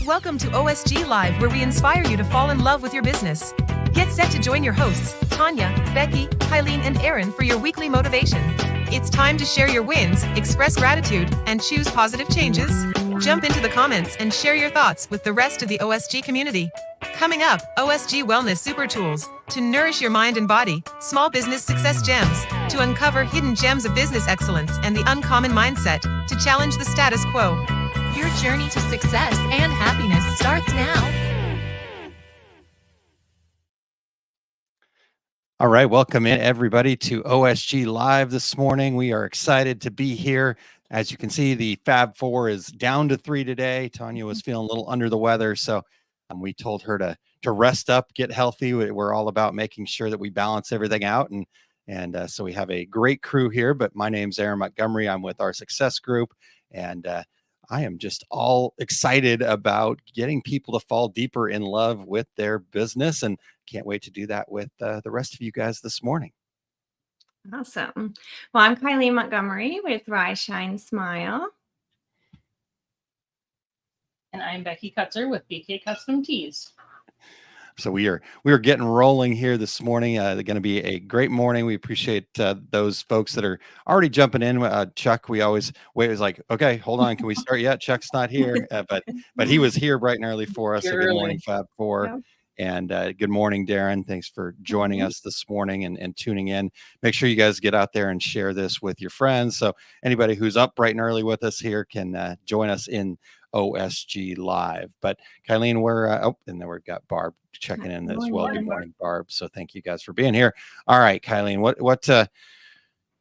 Welcome to OSG Live, where we inspire you to fall in love with your business. Get set to join your hosts, Tanya, Becky, Kylene, and Aaron for your weekly motivation. It's time to share your wins, express gratitude, and choose positive changes. Jump into the comments and share your thoughts with the rest of the OSG community. Coming up, OSG Wellness Super Tools to nourish your mind and body, small business success gems to uncover hidden gems of business excellence, and the uncommon mindset to challenge the status quo. Your journey to success and happiness starts now. All right, welcome in everybody to OSG Live this morning. We are excited to be here. As you can see, the Fab Four is down to 3 today. Tanya was feeling a little under the weather, so we told her to rest up, get healthy. We're all about making sure that we balance everything out, and so we have a great crew here. But my name's Aaron Montgomery. I'm with our success group, and I am just all excited about getting people to fall deeper in love with their business, and can't wait to do that with the rest of you guys this morning. Awesome. Well, I'm Kylene Montgomery with Rise, Shine, Smile. And I'm Becky Kutzer with BK Custom Tees. So we are getting rolling here this morning. They're going to be a great morning. We appreciate those folks that are already jumping in. Chuck, we always wait. It was like, okay, hold on, can we start yet? Chuck's not here, but he was here bright and early for us. So good morning, Fab Four. Yep. And good morning, Darren. Thanks for joining us this morning and tuning in. Make sure you guys get out there and share this with your friends. So anybody who's up bright and early with us here can join us in OSG Live. But Kylene, and then we've got Barb checking in as well. Good morning, Barb. So thank you guys for being here. All right, Kylene,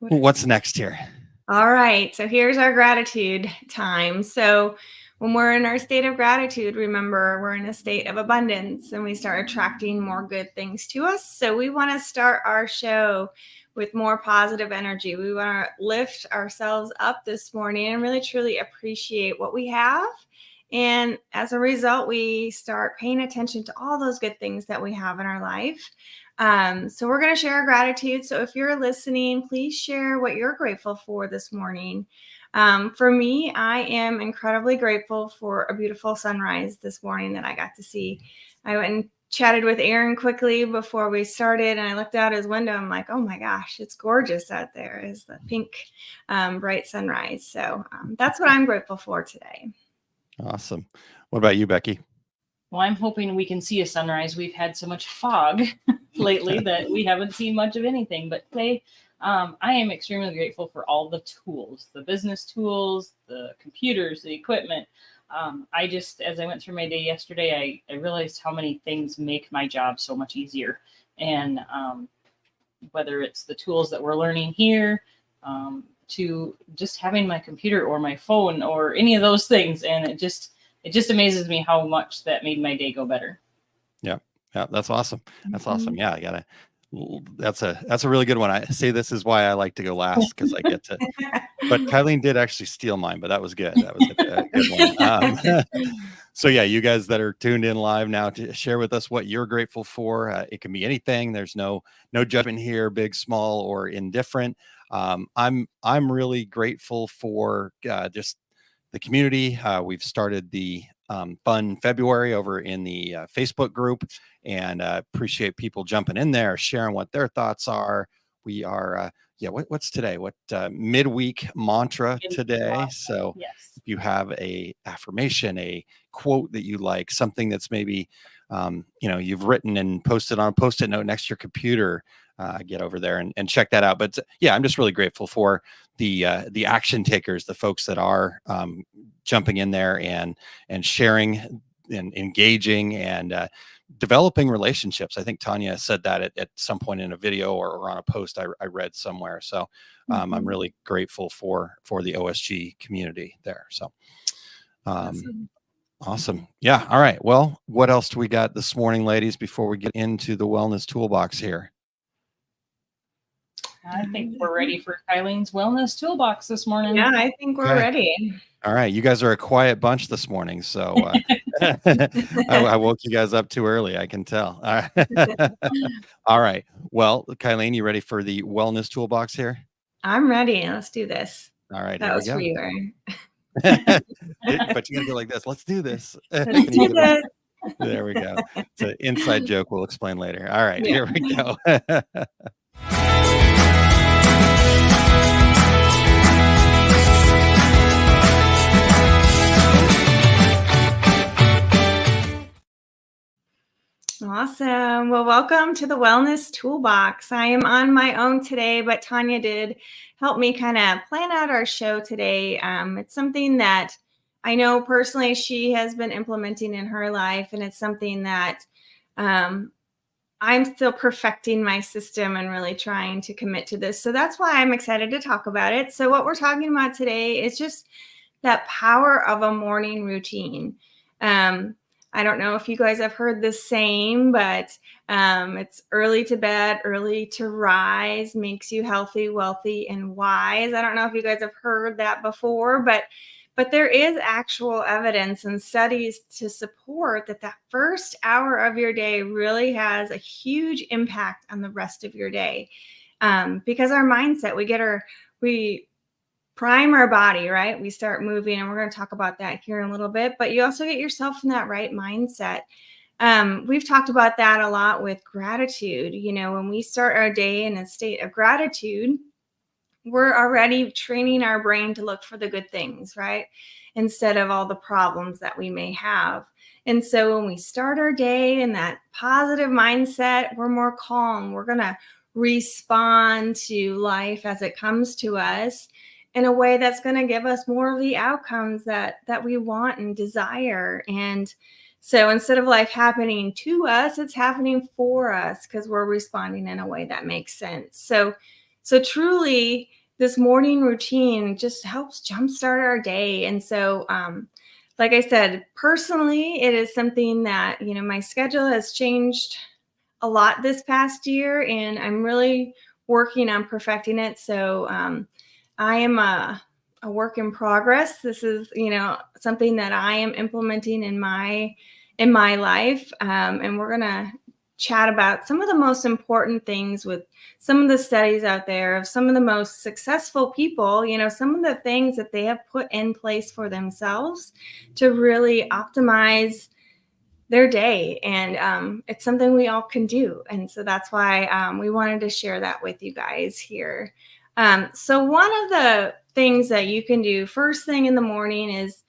what's next here? All right, so here's our gratitude time. So when we're in our state of gratitude, remember, we're in a state of abundance and we start attracting more good things to us. So we want to start our show with more positive energy. We want to lift ourselves up this morning and really truly appreciate what we have. And as a result, we start paying attention to all those good things that we have in our life. So we're going to share our gratitude. So if you're listening, please share what you're grateful for this morning. For me, I am incredibly grateful for a beautiful sunrise this morning that I got to see. I went and chatted with Aaron quickly before we started, and I looked out his window. I'm like, oh my gosh, it's gorgeous out there. It's the pink, bright sunrise. So that's what I'm grateful for today. Awesome. What about you, Becky? Well, I'm hoping we can see a sunrise. We've had so much fog lately that we haven't seen much of anything. But today, I am extremely grateful for all the tools, the business tools, the computers, the equipment. As I went through my day yesterday, I realized how many things make my job so much easier. And whether it's the tools that we're learning here, to just having my computer or my phone or any of those things. And it just amazes me how much that made my day go better. Yeah, that's awesome. That's awesome. Yeah, that's a really good one. I say this is why I like to go last, because I get to, but Kylene did actually steal mine, but that was good. That was a good one. So yeah, you guys that are tuned in live now, to share with us what you're grateful for. It can be anything. There's no judgment here, big, small, or indifferent. I'm really grateful for just the community. We've started the Fun February over in the Facebook group, and appreciate people jumping in there, sharing what their thoughts are. We are, what's today? What midweek mantra today? So yes. If you have a affirmation, a quote that you like, something that's maybe, you've written and posted on a Post-it note next to your computer, get over there and check that out. But yeah, I'm just really grateful for the action takers, the folks that are jumping in there and sharing and engaging and developing relationships. I think Tanya said that at some point in a video or on a post I read somewhere. So I'm really grateful for the OSG community there. So awesome. Yeah. All right. Well, what else do we got this morning, ladies, before we get into the wellness toolbox here? I think we're ready for Kylene's wellness toolbox this morning. Yeah, I think we're ready. All right. You guys are a quiet bunch this morning, so I woke you guys up too early, I can tell. All right. Well, Kylene, you ready for the wellness toolbox here? I'm ready. Let's do this. All right. That was for you, Aaron. But you gotta go like this. Let's do this. Let's do this. There we go. It's an inside joke we'll explain later. All right, Yeah. here we go. Awesome. Well, welcome to the Wellness Toolbox. I am on my own today, but Tanya did help me kind of plan out our show today. It's something that I know personally she has been implementing in her life, and it's something that I'm still perfecting my system and really trying to commit to this. So that's why I'm excited to talk about it. So what we're talking about today is just that power of a morning routine. I don't know if you guys have heard the saying, but it's early to bed, early to rise, makes you healthy, wealthy, and wise. I don't know if you guys have heard that before, but there is actual evidence and studies to support that first hour of your day really has a huge impact on the rest of your day. Because our mindset, we prime our body, right? We start moving, and we're going to talk about that here in a little bit, but you also get yourself in that right mindset. We've talked about that a lot with gratitude. You know, when we start our day in a state of gratitude, we're already training our brain to look for the good things, right? Instead of all the problems that we may have. And so when we start our day in that positive mindset, we're more calm. We're going to respond to life as it comes to us in a way that's going to give us more of the outcomes that we want and desire. And so instead of life happening to us, it's happening for us because we're responding in a way that makes sense. So truly, this morning routine just helps jumpstart our day. And so, like I said, personally, it is something that, you know, my schedule has changed a lot this past year, and I'm really working on perfecting it. So I am a work in progress. This is, you know, something that I am implementing in my life. And we're going to chat about some of the most important things with some of the studies out there of some of the most successful people, you know, some of the things that they have put in place for themselves to really optimize their day. And it's something we all can do. And so that's why we wanted to share that with you guys here. So one of the things that you can do first thing in the morning is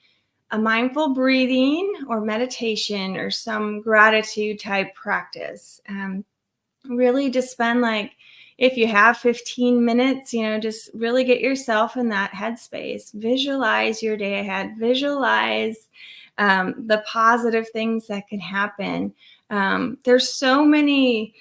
a mindful breathing or meditation or some gratitude type practice. Really just spend, like, if you have 15 minutes, you know, just really get yourself in that headspace. Visualize your day ahead. Visualize the positive things that can happen. There's so many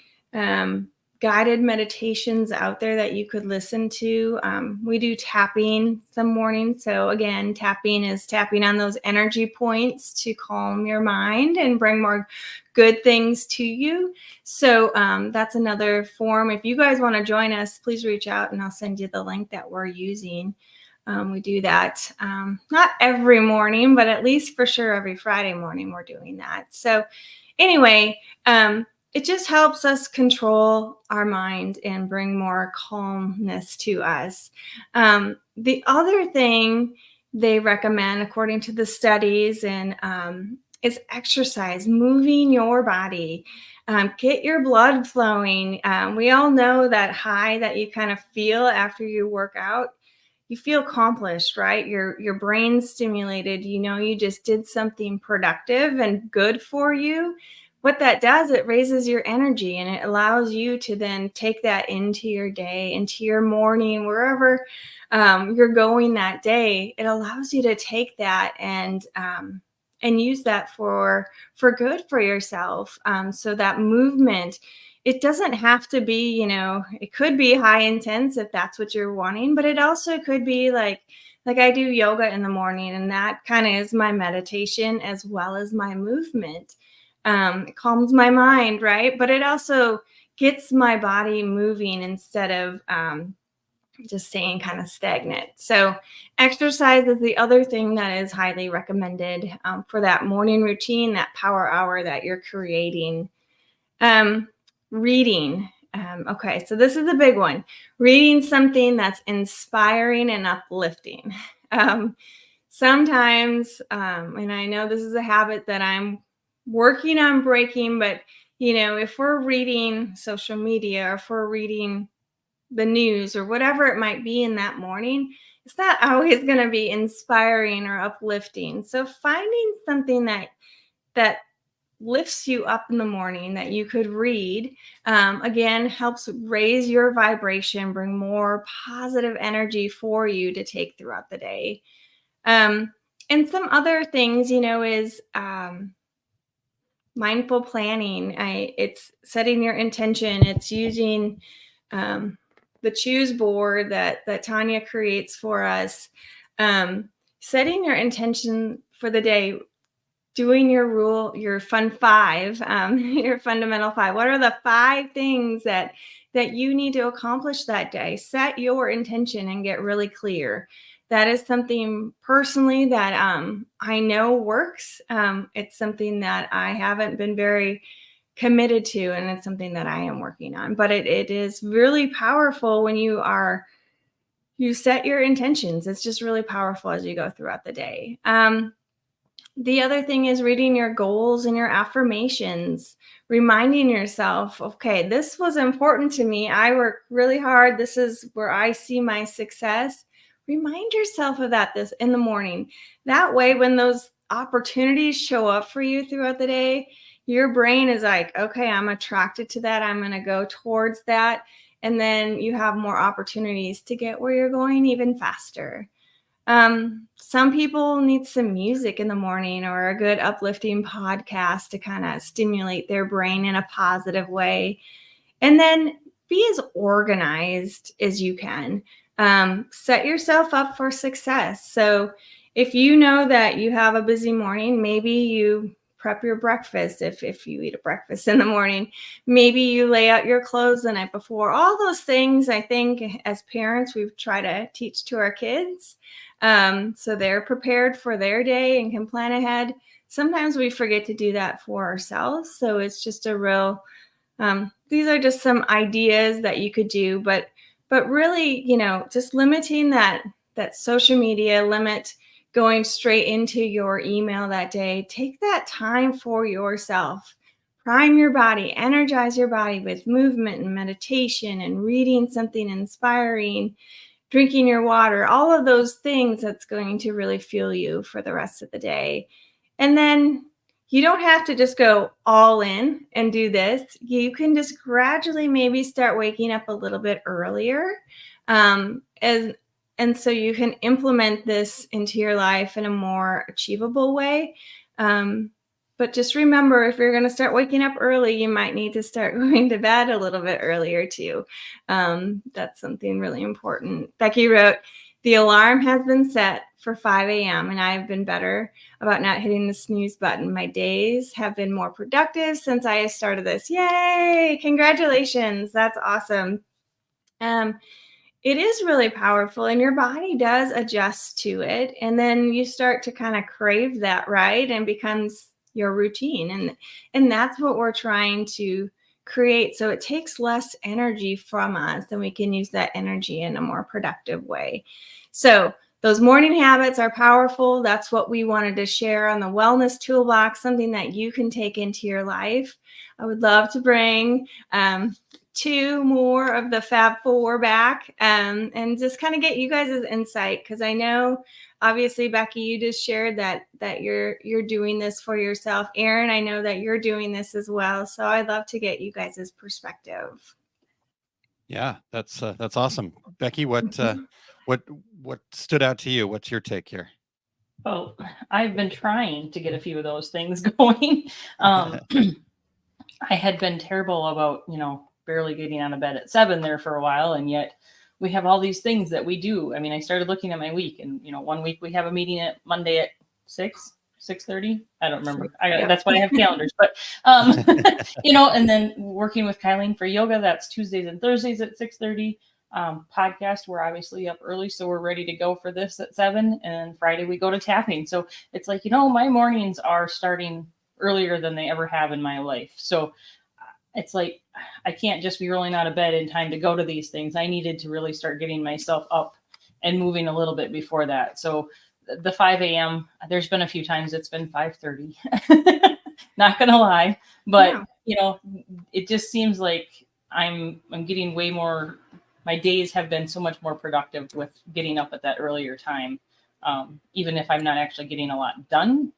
guided meditations out there that you could listen to. We do tapping some mornings. So again, tapping is tapping on those energy points to calm your mind and bring more good things to you. So that's another form. If you guys want to join us, please reach out and I'll send you the link that we're using. We do that not every morning, but at least for sure every Friday morning we're doing that. So anyway, it just helps us control our mind and bring more calmness to us. The other thing they recommend, according to the studies, and is exercise, moving your body. Get your blood flowing. We all know that high that you kind of feel after you work out. You feel accomplished, right? Your brain's stimulated. You know, you just did something productive and good for you. What that does, it raises your energy and it allows you to then take that into your day, into your morning, wherever you're going that day. It allows you to take that and use that for good for yourself. So that movement, it doesn't have to be, you know, it could be high intense if that's what you're wanting, but it also could be like I do yoga in the morning, and that kind of is my meditation as well as my movement. It calms my mind, right? But it also gets my body moving instead of just staying kind of stagnant. So exercise is the other thing that is highly recommended for that morning routine, that power hour that you're creating. Reading. Okay, so this is a big one. Reading something that's inspiring and uplifting. sometimes, and I know this is a habit that I'm working on breaking, but if we're reading social media or if we're reading the news or whatever it might be in that morning, it's not always going to be inspiring or uplifting. So finding something that lifts you up in the morning that you could read, again, helps raise your vibration, bring more positive energy for you to take throughout the day. And some other things, is mindful planning. It's setting your intention. It's using the choose board that Tanya creates for us. Setting your intention for the day, doing your fun 5, your fundamental 5. What are the 5 things that you need to accomplish that day? Set your intention and get really clear. That is something personally that I know works. It's something that I haven't been very committed to, and it's something that I am working on. But it is really powerful when you set your intentions. It's just really powerful as you go throughout the day. The other thing is reading your goals and your affirmations, reminding yourself, okay, this was important to me. I work really hard. This is where I see my success. Remind yourself of that this in the morning. That way, when those opportunities show up for you throughout the day, your brain is like, okay, I'm attracted to that. I'm going to go towards that. And then you have more opportunities to get where you're going even faster. Some people need some music in the morning or a good uplifting podcast to kind of stimulate their brain in a positive way. And then be as organized as you can. Set yourself up for success. So if you know that you have a busy morning, maybe you prep your breakfast if you eat a breakfast in the morning. Maybe you lay out your clothes the night before. All those things, I think, as parents, we try to teach to our kids. So they're prepared for their day and can plan ahead. Sometimes we forget to do that for ourselves. So it's just a real, these are just some ideas that you could do, but really, just limiting that social media, limit going straight into your email that day. Take that time for yourself. Prime your body, energize your body with movement and meditation and reading something inspiring, drinking your water, all of those things that's going to really fuel you for the rest of the day. And then you don't have to just go all in and do this. You can just gradually maybe start waking up a little bit earlier. And so you can implement this into your life in a more achievable way. But just remember, if you're going to start waking up early, you might need to start going to bed a little bit earlier too. That's something really important. Becky wrote, the alarm has been set for 5 a.m. and I've been better about not hitting the snooze button. My days have been more productive since I started this. Yay! Congratulations. That's awesome. It is really powerful and your body does adjust to it. And then you start to kind of crave that, right? And becomes your routine. And that's what we're trying to create. So it takes less energy from us and we can use that energy in a more productive way. So those morning habits are powerful. That's what we wanted to share on the Wellness Toolbox, something that you can take into your life. I would love to bring 2 more of the Fab 4 back and just kind of get you guys' insight, because I know obviously, Becky, you just shared that you're doing this for yourself. Aaron, I know that you're doing this as well. So I'd love to get you guys' perspective. Yeah, that's awesome. Becky, what stood out to you? What's your take here? Oh, I've been trying to get a few of those things going. I had been terrible about, barely getting out of bed at 7 there for a while. And yet we have all these things that we do. I mean, I started looking at my week and, one week we have a meeting at Monday at 6:30. I don't remember. That's why I have calendars, but, and then working with Kylene for yoga, that's Tuesdays and Thursdays at 6:30. Podcast, we're obviously up early, so we're ready to go for this at 7. And Friday we go to tapping. So it's like, my mornings are starting earlier than they ever have in my life. So it's like, I can't just be rolling out of bed in time to go to these things. I needed to really start getting myself up and moving a little bit before that. So the 5 a.m. There's been a few times it's been 5:30. Not gonna lie, but it just seems like I'm getting way more. My days have been so much more productive with getting up at that earlier time, even if I'm not actually getting a lot done.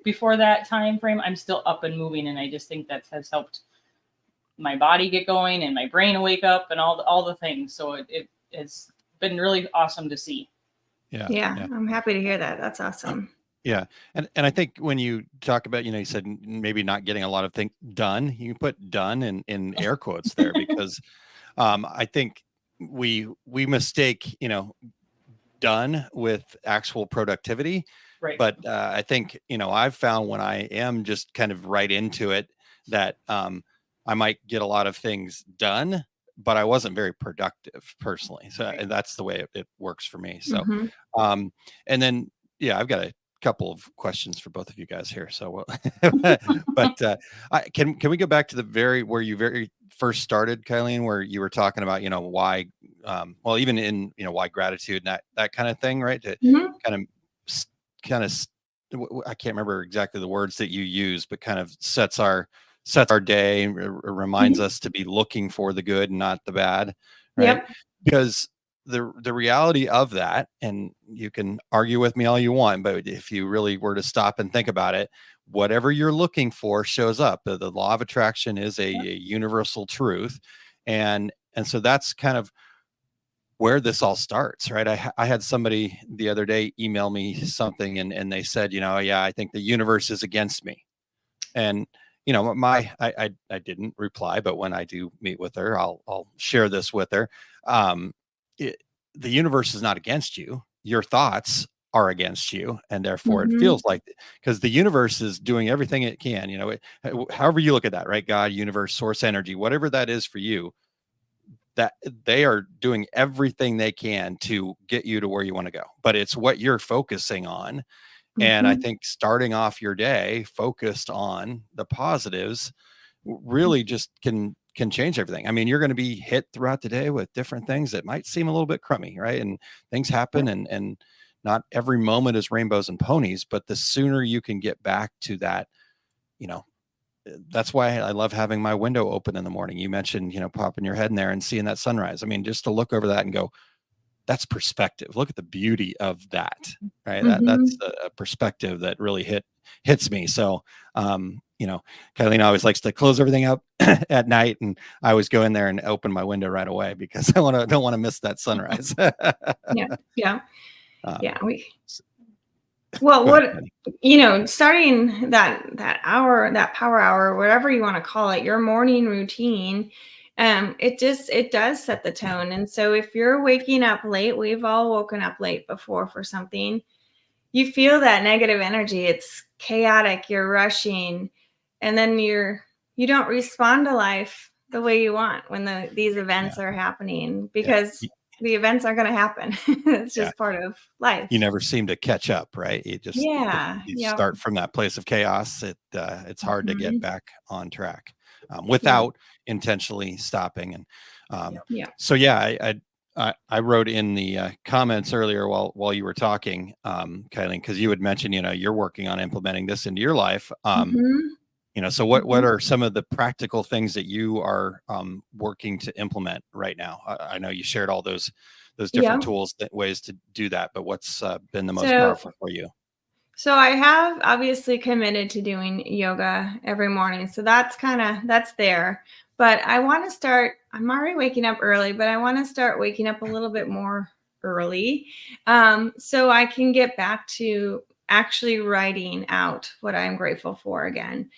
Before that time frame, I'm still up and moving, and I just think that has helped my body get going and my brain wake up and all the things. So it's been really awesome to see. Yeah. I'm happy to hear that. That's awesome. Yeah. And I think when you talk about, you said maybe not getting a lot of things done, you can put done in air quotes there, because I think we mistake, done with actual productivity. Right. But I think, I've found when I am just kind of right into it that I might get a lot of things done, but I wasn't very productive personally. So and that's the way it works for me. So, and then, I've got a couple of questions for both of you guys here. So, but can we go back to where you very first started, Kylene, where you were talking about, why, well, even in, why gratitude and that kind of thing, right? To kind of, I can't remember exactly the words that you use, but kind of sets our day and reminds us to be looking for the good and not the bad, right? Yep. Because the reality of that, and you can argue with me all you want, but if you really were to stop and think about it, whatever you're looking for shows up. The law of attraction is a universal truth, and so that's kind of where this all starts, right? I had somebody the other day email me something, and they said, I think the universe is against me. And, I didn't reply, but when I do meet with her, I'll share this with her. The universe is not against you. Your thoughts are against you. And therefore it feels like, because the universe is doing everything it can, however you look at that, right? God, universe, source energy, whatever that is for you, that they are doing everything they can to get you to where you want to go, but it's what you're focusing on. And I think starting off your day focused on the positives really just can change everything. I mean, you're going to be hit throughout the day with different things that might seem a little bit crummy, right? And things happen, and not every moment is rainbows and ponies, but the sooner you can get back to that, that's why I love having my window open in the morning. You mentioned, popping your head in there and seeing that sunrise. I mean, just to look over that and go, that's perspective. Look at the beauty of that, right? That's a perspective that really hits me. So, Kylene always likes to close everything up at night, and I always go in there and open my window right away because I don't want to miss that sunrise. Yeah. Well, starting that hour, that power hour, whatever you want to call it, your morning routine, it does set the tone. And so if you're waking up late, we've all woken up late before for something, you feel that negative energy. It's chaotic, you're rushing, and then you don't respond to life the way you want when these events are happening, because the events are going to happen. It's just part of life. You never seem to catch up, right? You just start from that place of chaos. It's hard to get back on track without intentionally stopping. And so I wrote in the comments earlier while you were talking, Kylene, because you had mentioned you're working on implementing this into your life. So what are some of the practical things that you are working to implement right now? I know you shared all those different tools, ways to do that, but what's been the most powerful for you? So I have obviously committed to doing yoga every morning. So that's there. But I want to start, I'm already waking up early, but I want to start waking up a little bit more early, so I can get back to actually writing out what I'm grateful for again.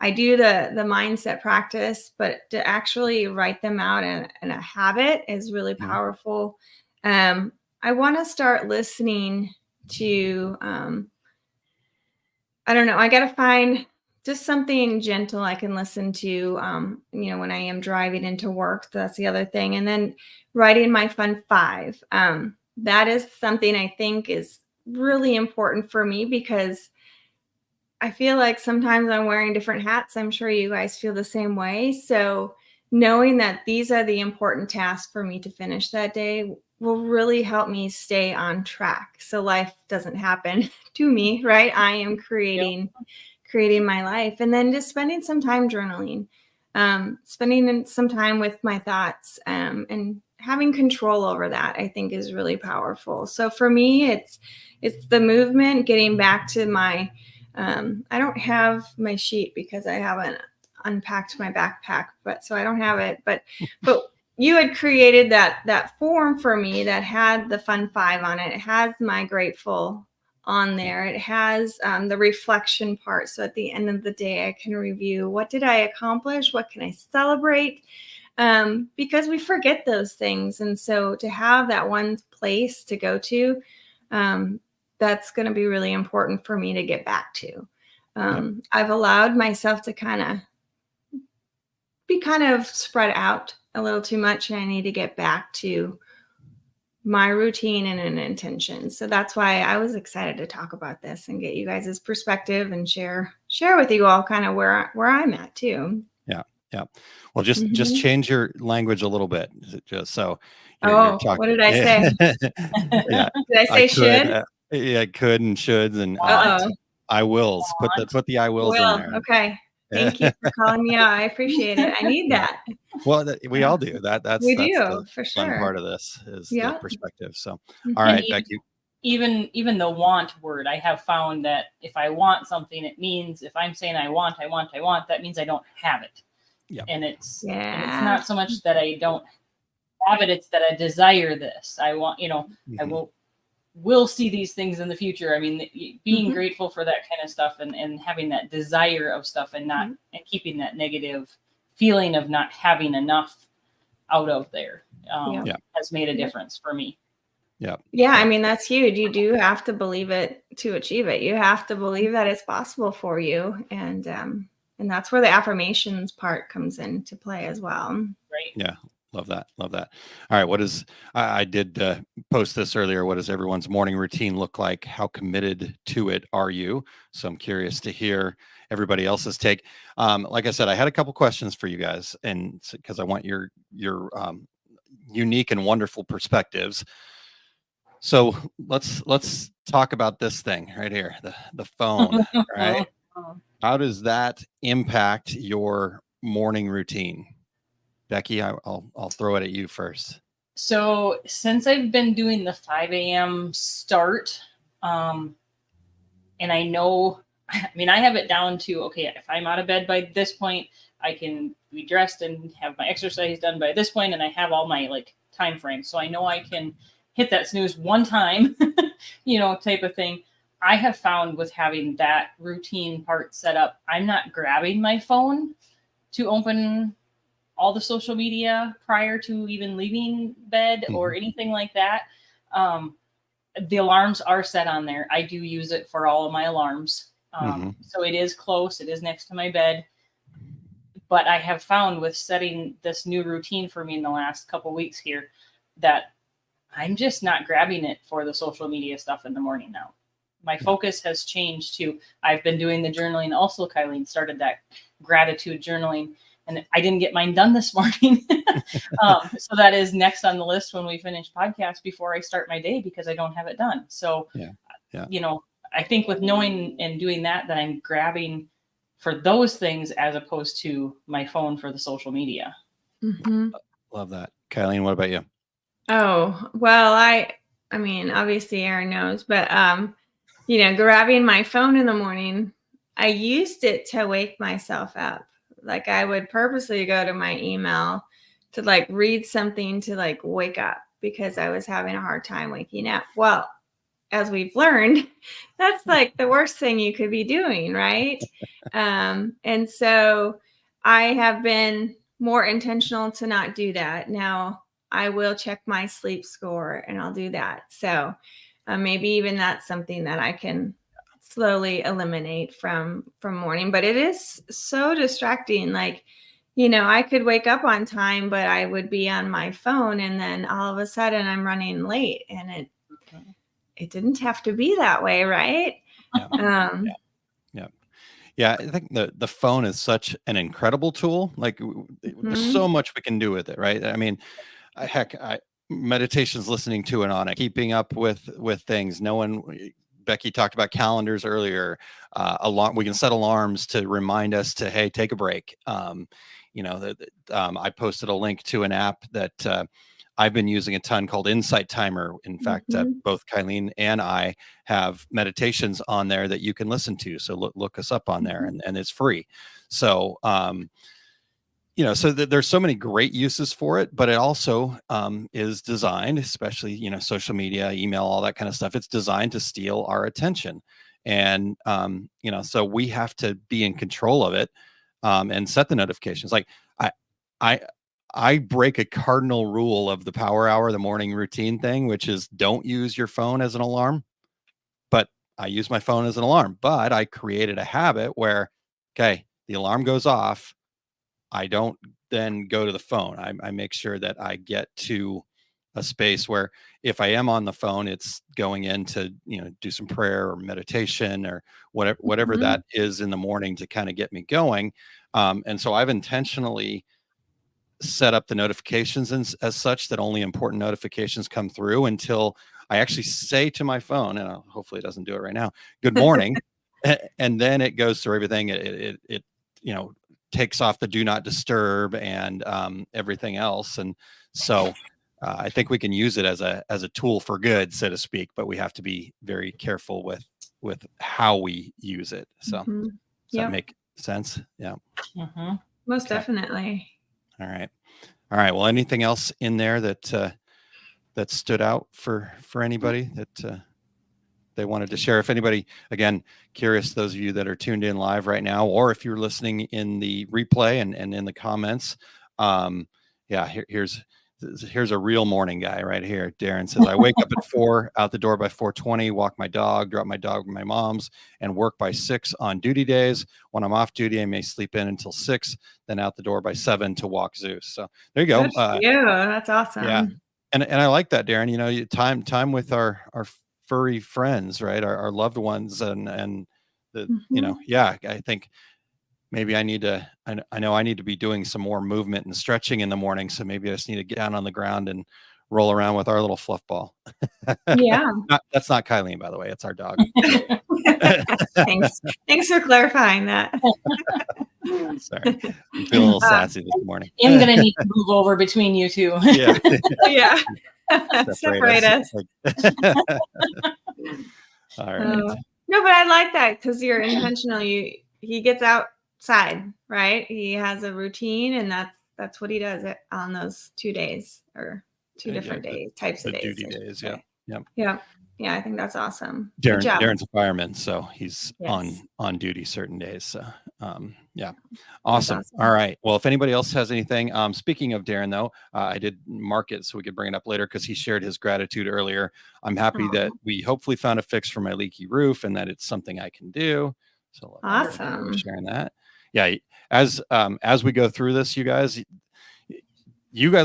I do the mindset practice, but to actually write them out in a habit is really powerful. I want to start listening to, I don't know, I got to find just something gentle I can listen to, when I am driving into work. That's the other thing. And then writing my fun 5. That is something I think is really important for me, because I feel like sometimes I'm wearing different hats. I'm sure you guys feel the same way. So knowing that these are the important tasks for me to finish that day will really help me stay on track. So life doesn't happen to me, right? I am creating my life. And then just spending some time journaling, spending some time with my thoughts, and having control over that, I think is really powerful. So for me, it's the movement, getting back to my, I don't have my sheet because I haven't unpacked my backpack, but so I don't have it, but you had created that form for me that had the fun 5 on it. It has my grateful on there. It has the reflection part. So at the end of the day, I can review, what did I accomplish? What can I celebrate? Because we forget those things. And so to have that one place to go to, that's going to be really important for me to get back to. I've allowed myself to be kind of spread out a little too much, and I need to get back to my routine and an intention. So that's why I was excited to talk about this and get you guys' perspective and share with you all kind of where I'm at too. Yeah. Well, just change your language a little bit. Just so you're talking. What did I say? Yeah. Did I say should? Yeah, could and shoulds and I wills. Put the I wills in there. Okay. Thank you for calling me out. I appreciate it. I need that. Well, we all do. That's the for sure. fun part of this is the perspective. So, all right, Becky. Even the want word, I have found that if I want something, it means if I'm saying I want, that means I don't have it. Yeah. And it's not so much that I don't have it, it's that I desire this. I want, I will see these things in the future. I mean, being grateful for that kind of stuff and having that desire of stuff and not and keeping that negative feeling of not having enough out of there has made a difference for me. Yeah. I mean, that's huge. You do have to believe it to achieve it. You have to believe that it's possible for you. And that's where the affirmations part comes into play as well. Right. Yeah. Love that. All right. I did post this earlier. What does everyone's morning routine look like? How committed to it are you? So I'm curious to hear everybody else's take. Like I said, I had a couple questions for you guys, and because I want your unique and wonderful perspectives. So let's talk about this thing right here, the phone, right? How does that impact your morning routine? Becky, I'll throw it at you first. So since I've been doing the 5 a.m. start, and I know, I have it down to, okay, if I'm out of bed by this point, I can be dressed and have my exercise done by this point, and I have all my time frames. So I know I can hit that snooze one time, type of thing. I have found with having that routine part set up, I'm not grabbing my phone to open all the social media prior to even leaving bed or anything like that. The alarms are set on there. I do use it for all of my alarms. So it is close. It is next to my bed. But I have found with setting this new routine for me in the last couple weeks here that I'm just not grabbing it for the social media stuff in the morning now. My focus has changed to, I've been doing the journaling. Also, Kylene started that gratitude journaling, and I didn't get mine done this morning. So that is next on the list when we finish podcast before I start my day, because I don't have it done. So, I think with knowing and doing that I'm grabbing for those things as opposed to my phone for the social media. Love that. Kylene, what about you? Oh, well, I mean, obviously Aaron knows, but, grabbing my phone in the morning, I used it to wake myself up. Like I would purposely go to my email to read something to wake up because I was having a hard time waking up. Well, as we've learned, that's the worst thing you could be doing, right? And so I have been more intentional to not do that. Now I will check my sleep score and I'll do that. So maybe even that's something that I can slowly eliminate from morning, but it is so distracting. I could wake up on time, but I would be on my phone, and then all of a sudden I'm running late, and it didn't have to be that way, right? Yeah, I think the phone is such an incredible tool. There's so much we can do with it, right? I mean, meditations, listening to it on it, keeping up with things. Becky talked about calendars earlier. We can set alarms to remind us to, hey, take a break. I posted a link to an app that I've been using a ton called Insight Timer. In fact, both Kylene and I have meditations on there that you can listen to. So look us up on there, and it's free. So, there's so many great uses for it, but it also is designed, especially, social media, email, all that kind of stuff. It's designed to steal our attention. And, so we have to be in control of it and set the notifications. Like I break a cardinal rule of the power hour, the morning routine thing, which is don't use your phone as an alarm. But I use my phone as an alarm. But I created a habit where, okay, the alarm goes off. I don't then go to the phone. I make sure that I get to a space where if I am on the phone, it's going in to, do some prayer or meditation or whatever that is in the morning to kind of get me going. And so I've intentionally set up the notifications as such that only important notifications come through until I actually say to my phone, and hopefully it doesn't do it right now, good morning. And then it goes through everything. It takes off the do not disturb and everything else. And so I think we can use it as a tool for good, so to speak, but we have to be very careful with how we use it. So does that make sense? Yeah. Most definitely. All right. Well, anything else in there that stood out for anybody that they wanted to share? If anybody, again, curious, those of you that are tuned in live right now, or if you're listening in the replay and in the comments, here's a real morning guy right here. Darren says, I wake up at 4, out the door by 4:20, walk my dog, drop my dog with my mom's, and work by 6 on duty days. When I'm off duty, I may sleep in until 6, then out the door by 7 to walk Zeus. So there you go. That's awesome. Yeah. And I like that, Darren. Time with our furry friends, right? Our loved ones, and I think maybe I know I need to be doing some more movement and stretching in the morning. So maybe I just need to get down on the ground and roll around with our little fluff ball. Yeah. That's not Kylene, by the way. It's our dog. Thanks for clarifying that. Sorry. I'm feeling a little sassy this morning. I'm going to need to move over between you two. Yeah. Yeah. Separate us. All right. No, but I like that because you're intentional. He gets outside, right? He has a routine, and that's what he does on those 2 days or two different types of days. Duty days. Yeah. Yeah. I think that's awesome. Darren's a fireman, so he's on duty certain days. So, awesome. All right. Well, if anybody else has anything, speaking of Darren, though, I did mark it so we could bring it up later because he shared his gratitude earlier. I'm happy that we hopefully found a fix for my leaky roof and that it's something I can do. So awesome. Sharing that. Yeah. As we go through this, you guys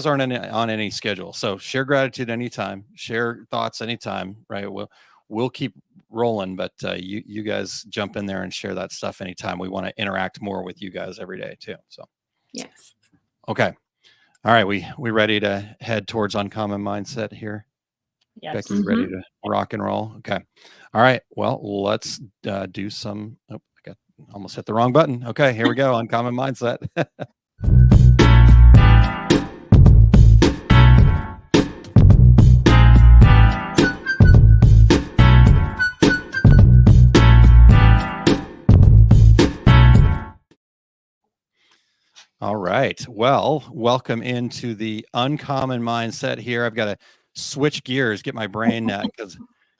aren't on any schedule. So share gratitude anytime, share thoughts anytime, right? We'll keep rolling, but you guys jump in there and share that stuff anytime. We want to interact more with you guys every day too. So yes. Okay. All right. We ready to head towards Uncommon Mindset here? Yes. Becky, ready to rock and roll? Okay. All right. Well, let's do some. Oh, I almost hit the wrong button. Okay. Here we go. Uncommon Mindset. All right. Well, welcome into the Uncommon Mindset here. I've got to switch gears, get my brain because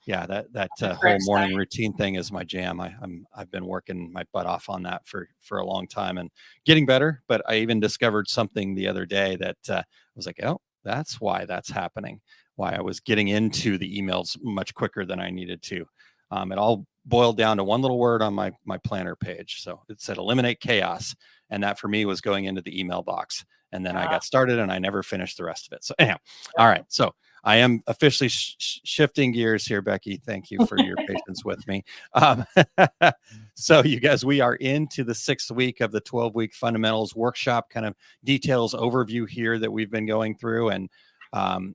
that whole morning routine thing is my jam. I've been working my butt off on that for a long time and getting better. But I even discovered something the other day that I was like, oh, that's why that's happening. Why I was getting into the emails much quicker than I needed to. It all boiled down to one little word on my planner page. So it said eliminate chaos. And that for me was going into the email box. And then I got started and I never finished the rest of it. So anyhow, all right. So I am officially shifting gears here, Becky. Thank you for your patience with me. So you guys, we are into the 6th week of the 12-week fundamentals workshop, kind of details overview here that we've been going through. And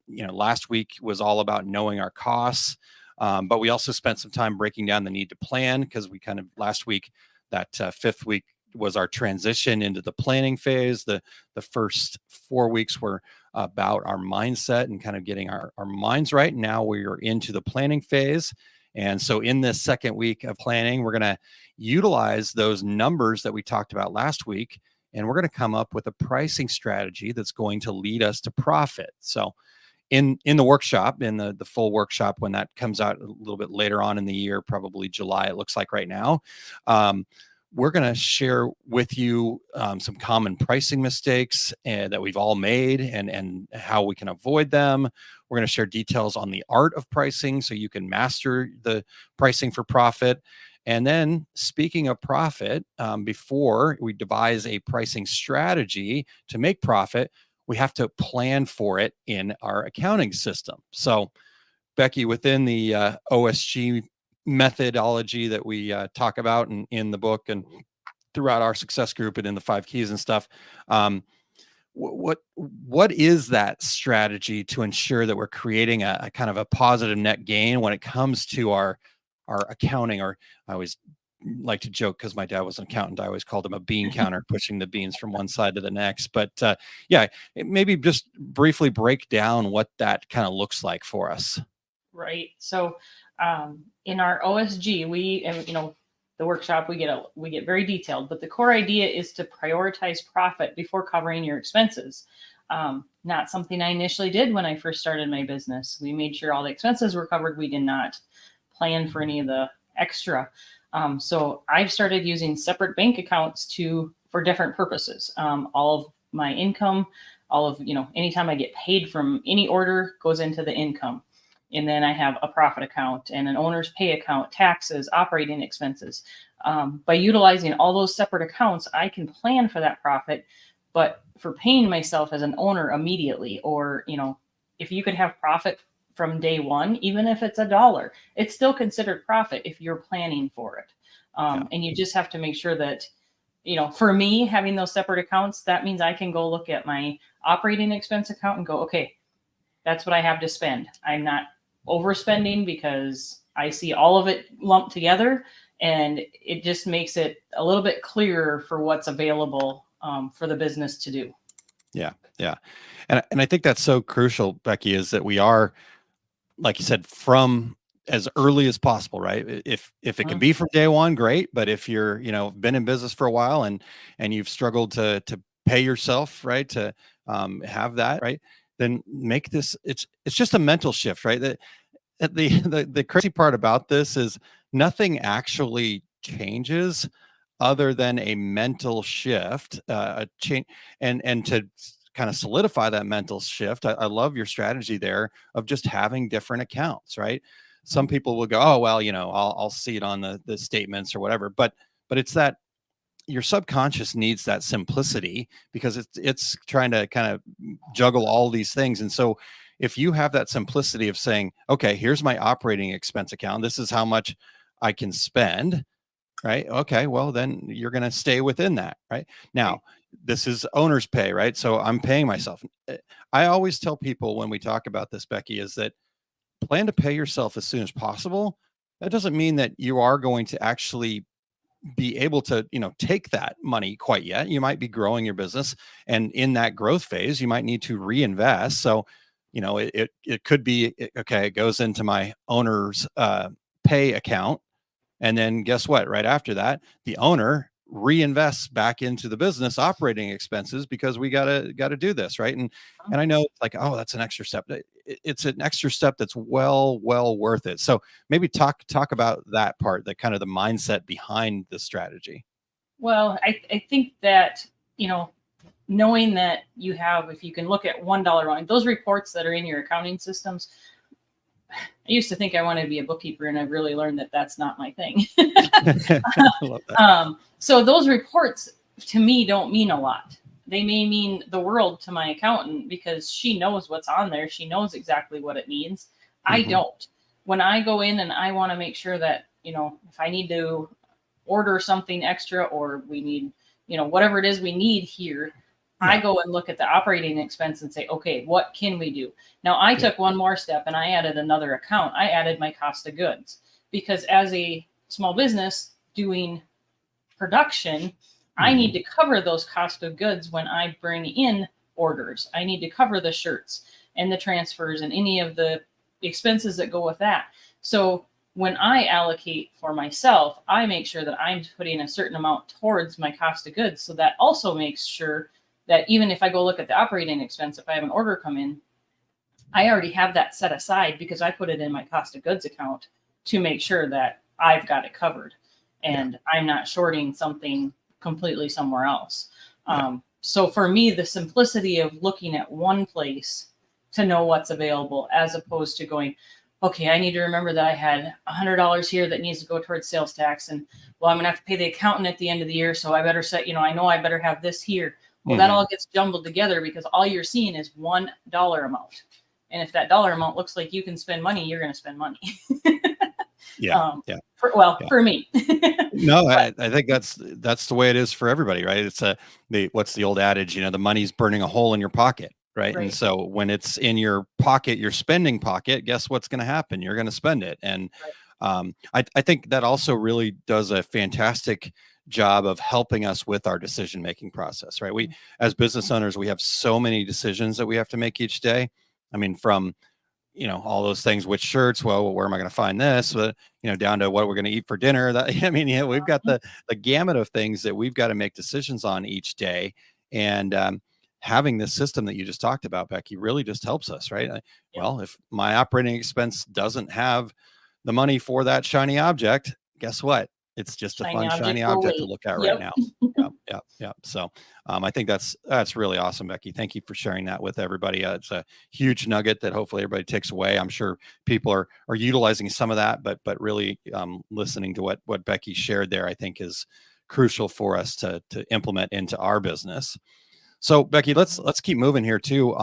Last week was all about knowing our costs. But we also spent some time breaking down the need to plan, because we kind of last week, that fifth week was our transition into the planning phase. The first 4 weeks were about our mindset and kind of getting our minds right. Now we are into the planning phase. And so in this second week of planning, we're going to utilize those numbers that we talked about last week, and we're going to come up with a pricing strategy that's going to lead us to profit. So in the workshop, in the full workshop, when that comes out a little bit later on in the year, probably July, it looks like right now, we're going to share with you some common pricing mistakes that we've all made, and how we can avoid them. We're going to share details on the art of pricing so you can master the pricing for profit. And then, speaking of profit, before we devise a pricing strategy to make profit, we have to plan for it in our accounting system. So, Becky, within the OSG methodology that we talk about in the book and throughout our success group and in the 5 keys and stuff, what is that strategy to ensure that we're creating a kind of a positive net gain when it comes to our accounting? Or I always like to joke, because my dad was an accountant, I always called him a bean counter, pushing the beans from one side to the next. But maybe just briefly break down what that kind of looks like for us. Right. So in our OSG, the workshop, we get very detailed, but the core idea is to prioritize profit before covering your expenses. Not something I initially did when I first started my business. We made sure all the expenses were covered. We did not plan for any of the extra. So I've started using separate bank accounts for different purposes. All of my income, anytime I get paid from any order goes into the income. And then I have a profit account and an owner's pay account, taxes, operating expenses. By utilizing all those separate accounts, I can plan for that profit, but for paying myself as an owner immediately, or, if you could have profit from day one, even if it's $1, it's still considered profit if you're planning for it. And you just have to make sure that, for me, having those separate accounts, that means I can go look at my operating expense account and go, okay, that's what I have to spend. I'm not overspending because I see all of it lumped together, and it just makes it a little bit clearer for what's available for the business to do. Yeah. And I think that's so crucial, Becky, is that we are, like you said, from as early as possible, right? If it can be from day one, great. But if you're, been in business for a while and you've struggled to pay yourself, right, to have that, right, then make this, it's just a mental shift, right? The crazy part about this is nothing actually changes other than a mental shift, a change. And to kind of solidify that mental shift, I love your strategy there of just having different accounts, right? Some people will go, oh, well, I'll see it on the statements or whatever. But it's that your subconscious needs that simplicity, because it's trying to kind of juggle all these things. And so if you have that simplicity of saying, okay, here's my operating expense account, this is how much I can spend, right? Okay, well, then you're going to stay within that, right? Now, this is owner's pay, right? So I'm paying myself. I always tell people when we talk about this, Becky, is that plan to pay yourself as soon as possible. That doesn't mean that you are going to actually be able to, take that money quite yet. You might be growing your business, and in that growth phase, you might need to reinvest. So, it could be, okay, it goes into my owner's pay account. And then guess what? Right after that, the owner reinvests back into the business operating expenses, because we gotta do this, right? And I know it's like, oh, that's an extra step. It's an extra step that's well worth it. So maybe talk about that part, that kind of the mindset behind the strategy. Well, I think that, knowing that you have, if you can look at $1 on those reports that are in your accounting systems. I used to think I wanted to be a bookkeeper, and I've really learned that that's not my thing. I love that. So those reports to me don't mean a lot. They may mean the world to my accountant, because she knows what's on there. She knows exactly what it means. I don't. When I go in and I want to make sure that, if I need to order something extra, or we need, whatever it is we need here, I go and look at the operating expense and say, okay, what can we do? Now I took one more step and I added another account. I added my cost of goods, because as a small business doing production, I need to cover those cost of goods when I bring in orders. I need to cover the shirts and the transfers and any of the expenses that go with that. So when I allocate for myself, I make sure that I'm putting a certain amount towards my cost of goods. So that also makes sure that even if I go look at the operating expense, if I have an order come in, I already have that set aside because I put it in my cost of goods account to make sure that I've got it covered and I'm not shorting something completely somewhere else. So for me, the simplicity of looking at one place to know what's available, as opposed to going, okay, I need to remember that I had $100 here that needs to go towards sales tax. And well, I'm going to have to pay the accountant at the end of the year. So I better set, I know I better have this here. Well, that all gets jumbled together because all you're seeing is $1 amount. And if that dollar amount looks like you can spend money, you're going to spend money. For me. No, I think that's the way it is for everybody, right? It's what's the old adage, the money's burning a hole in your pocket, right? And so when it's in your pocket, your spending pocket, guess what's going to happen? You're going to spend it. And I think that also really does a fantastic job of helping us with our decision-making process, right? We, as business owners, we have so many decisions that we have to make each day. I mean, from all those things, which shirts, well, where am I going to find this? Down to what we're going to eat for dinner. We've got the gamut of things that we've got to make decisions on each day. And having this system that you just talked about, Becky, really just helps us, right? Well, if my operating expense doesn't have the money for that shiny object, guess what? It's just a fun, shiny object to look at right now. Yeah. So I think that's really awesome, Becky. Thank you for sharing that with everybody. It's a huge nugget that hopefully everybody takes away. I'm sure people are utilizing some of that, but really listening to what Becky shared there, I think is crucial for us to implement into our business. So Becky, let's keep moving here too.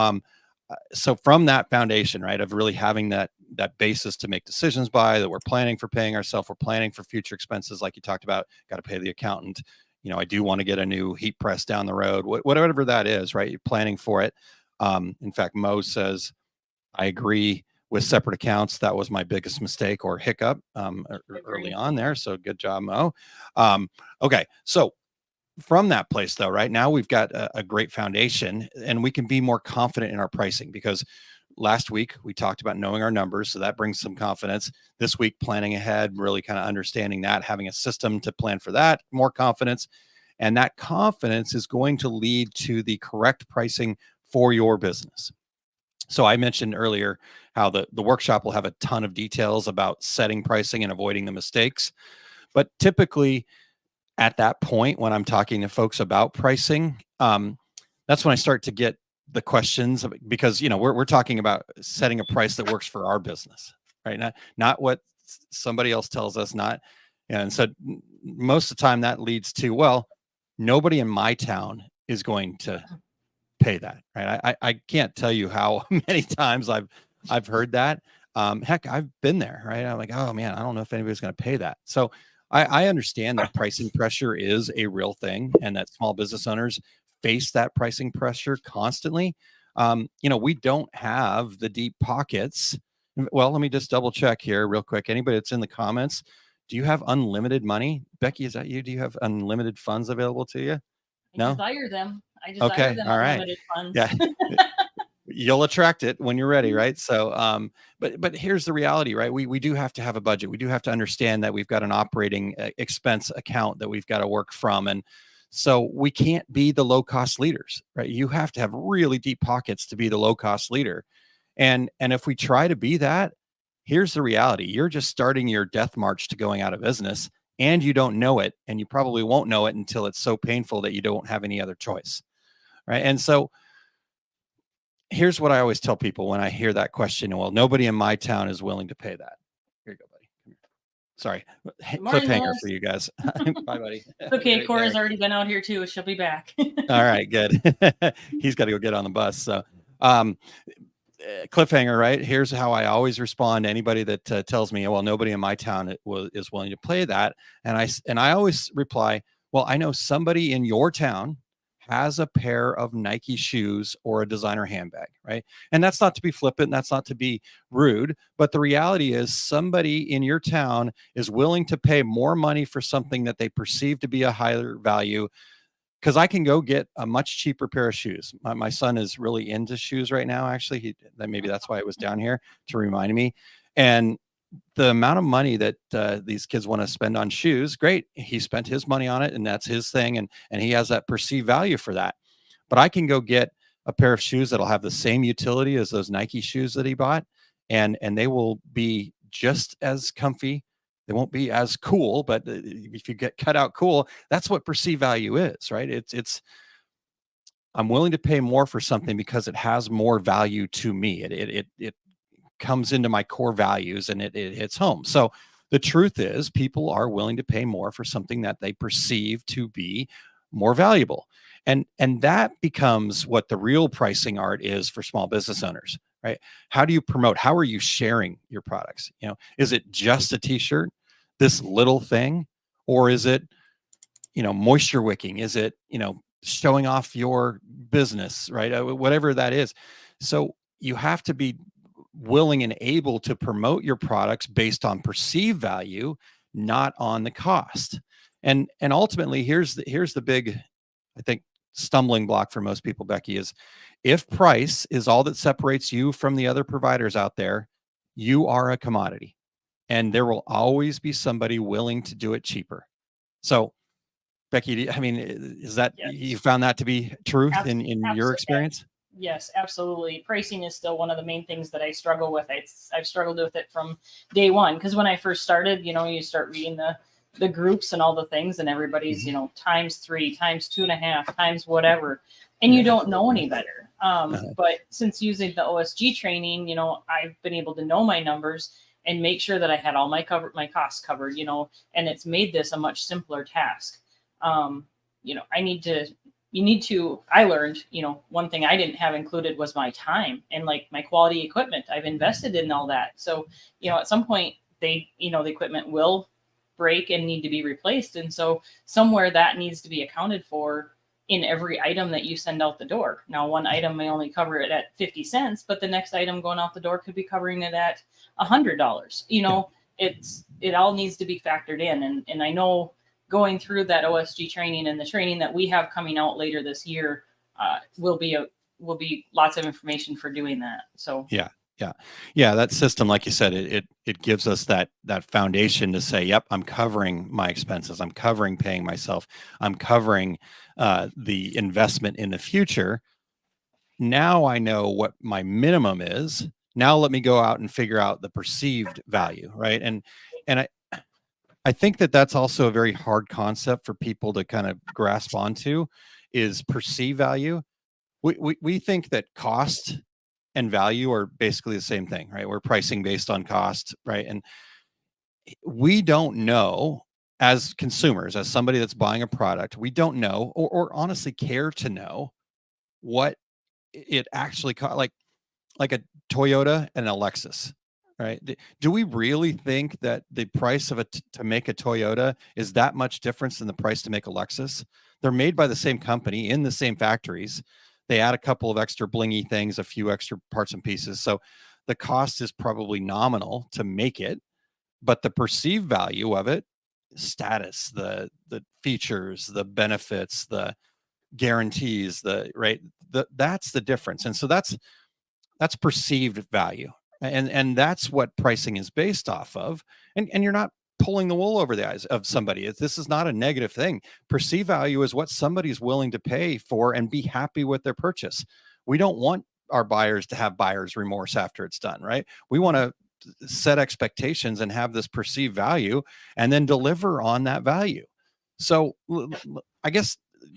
So from that foundation, right, of really having that basis to make decisions by, that we're planning for paying ourselves, we're planning for future expenses, like you talked about, got to pay the accountant. I do want to get a new heat press down the road, whatever that is, right? You're planning for it. In fact, Mo says, I agree with separate accounts. That was my biggest mistake or hiccup early on there. So good job, Mo. Okay. So from that place though, right now we've got a great foundation and we can be more confident in our pricing, because last week we talked about knowing our numbers. So that brings some confidence. This week, planning ahead, really kind of understanding that, having a system to plan for that, more confidence. And that confidence is going to lead to the correct pricing for your business. So I mentioned earlier how the workshop will have a ton of details about setting pricing and avoiding the mistakes. But typically at that point, when I'm talking to folks about pricing, that's when I start to get the questions, because we're talking about setting a price that works for our business, right? Not what somebody else tells us, and so most of the time that leads to, well, nobody in my town is going to pay that, right? I can't tell you how many times I've heard that. Heck, I've been there, right? I'm like, oh man, I don't know if anybody's going to pay that. So I understand that pricing pressure is a real thing and that small business owners face that pricing pressure constantly. We don't have the deep pockets. Well, let me just double check here real quick. Anybody that's in the comments, do you have unlimited money? Becky, is that you? Do you have unlimited funds available to you? No? I desire them. Okay. Them all right. Unlimited funds. Yeah. You'll attract it when you're ready, right? So, but here's the reality, right? We do have to have a budget. We do have to understand that we've got an operating expense account that we've got to work from. And so we can't be the low cost leaders, right? You have to have really deep pockets to be the low cost leader. And if we try to be that, here's the reality. You're just starting your death march to going out of business, and you don't know it. And you probably won't know it until it's so painful that you don't have any other choice, right? And so here's what I always tell people when I hear that question. Well, nobody in my town is willing to pay that. Here you go, buddy. Come here. Sorry. Cliffhanger for you guys. Bye, buddy. Okay. Cora's already been out here too. She'll be back. All right, good. He's got to go get on the bus. So cliffhanger, right? Here's how I always respond to anybody that tells me, well, nobody in my town is willing to pay that. And I always reply, well, I know somebody in your town has a pair of Nike shoes or a designer handbag, right? And that's not to be flippant, that's not to be rude, but the reality is somebody in your town is willing to pay more money for something that they perceive to be a higher value, because I can go get a much cheaper pair of shoes. My son is really into shoes right now. Actually, maybe that's why it was down here to remind me. And the amount of money that these kids want to spend on shoes, great. He spent his money on it, and that's his thing, and he has that perceived value for that. But I can go get a pair of shoes that'll have the same utility as those Nike shoes that he bought, and they will be just as comfy. They won't be as cool, but if you get cut out cool, that's what perceived value is, right? It's I'm willing to pay more for something because it has more value to me. It comes into my core values, and it hits home. So the truth is, people are willing to pay more for something that they perceive to be more valuable. And that becomes what the real pricing art is for small business owners, right? How do you promote? How are you sharing your products? Is it just a t-shirt, this little thing, or is it, moisture wicking? Is it, showing off your business, right? Whatever that is. So you have to be willing and able to promote your products based on perceived value, not on the cost. And ultimately, here's the big, I think, stumbling block for most people, Becky, is if price is all that separates you from the other providers out there, you are a commodity, and there will always be somebody willing to do it cheaper. So, Becky, I mean, is that, Yes. you found that to be truth in your experience? Yes, absolutely. Pricing is still one of the main things that I struggle with. I've struggled with it from day one, because when I first started, you start reading the groups and all the things, and everybody's, times 3, times 2.5, times whatever, and you don't know any better. But since using the OSG training, I've been able to know my numbers and make sure that I had all my costs covered, and it's made this a much simpler task. I learned, one thing I didn't have included was my time and like my quality equipment. I've invested in all that. So, at some point the equipment will break and need to be replaced. And so somewhere that needs to be accounted for in every item that you send out the door. Now, one item may only cover it at 50 cents, but the next item going out the door could be covering it at $100. It all needs to be factored in. And I know, going through that OSG training and the training that we have coming out later this year will be lots of information for doing that. So yeah, that system, like you said, it gives us that foundation to say, yep, I'm covering my expenses, I'm covering paying myself, I'm covering the investment in the future. Now I know what my minimum is. Now let me go out and figure out the perceived value, right? And I think that's also a very hard concept for people to kind of grasp onto, is perceived value. We think that cost and value are basically the same thing, right? We're pricing based on cost, right? And we don't know, as consumers, as somebody that's buying a product, we don't know or honestly care to know what it actually costs, like a Toyota and a Lexus. Right? Do we really think that the price of to make a Toyota is that much difference than the price to make a Lexus? They're made by the same company in the same factories. They add a couple of extra blingy things, a few extra parts and pieces. So the cost is probably nominal to make it, but the perceived value of it, status, the features, the benefits, the guarantees, that's the difference. And so that's perceived value. And that's what pricing is based off of. And you're not pulling the wool over the eyes of somebody. This is not a negative thing. Perceived value is what somebody's willing to pay for and be happy with their purchase. We don't want our buyers to have buyer's remorse after it's done, right? We want to set expectations and have this perceived value and then deliver on that value. So I guess,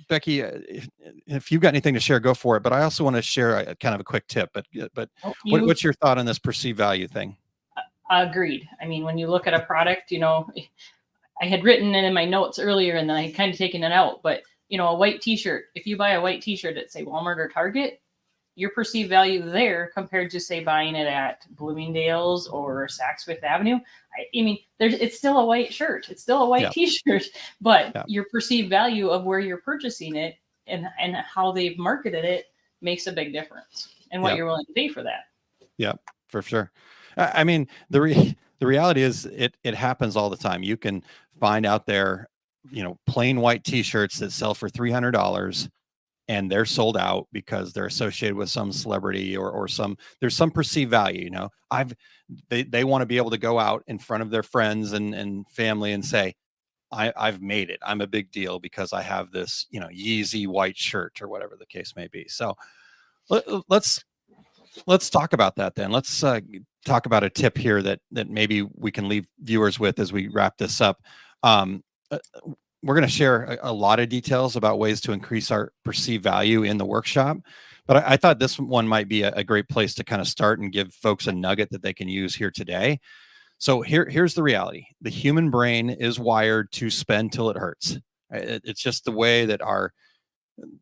Becky, if you've got anything to share, go for it. But I also want to share a kind of a quick tip. But what's your thought on this perceived value thing? Agreed. I mean, when you look at a product, I had written it in my notes earlier, and then I had kind of taken it out. But a white T-shirt. If you buy a white T-shirt at, say, Walmart or Target, your perceived value there compared to, say, buying it at Bloomingdale's or Saks Fifth Avenue, I mean, it's still a white shirt. It's still a white T-shirt, but your perceived value of where you're purchasing it and how they've marketed it makes a big difference, and what you're willing to pay for that. Yeah, for sure. I mean, the reality is it happens all the time. You can find out there, plain white t-shirts that sell for $300 and they're sold out because they're associated with some celebrity or there's some perceived value. They want to be able to go out in front of their friends and family and say, I've made it. I'm a big deal because I have this, Yeezy white shirt or whatever the case may be. So let's talk about that then. Let's talk about a tip here that maybe we can leave viewers with as we wrap this up. We're going to share a lot of details about ways to increase our perceived value in the workshop. But I thought this one might be a great place to kind of start and give folks a nugget that they can use here today. So here's the reality. The human brain is wired to spend till it hurts. It's just the way that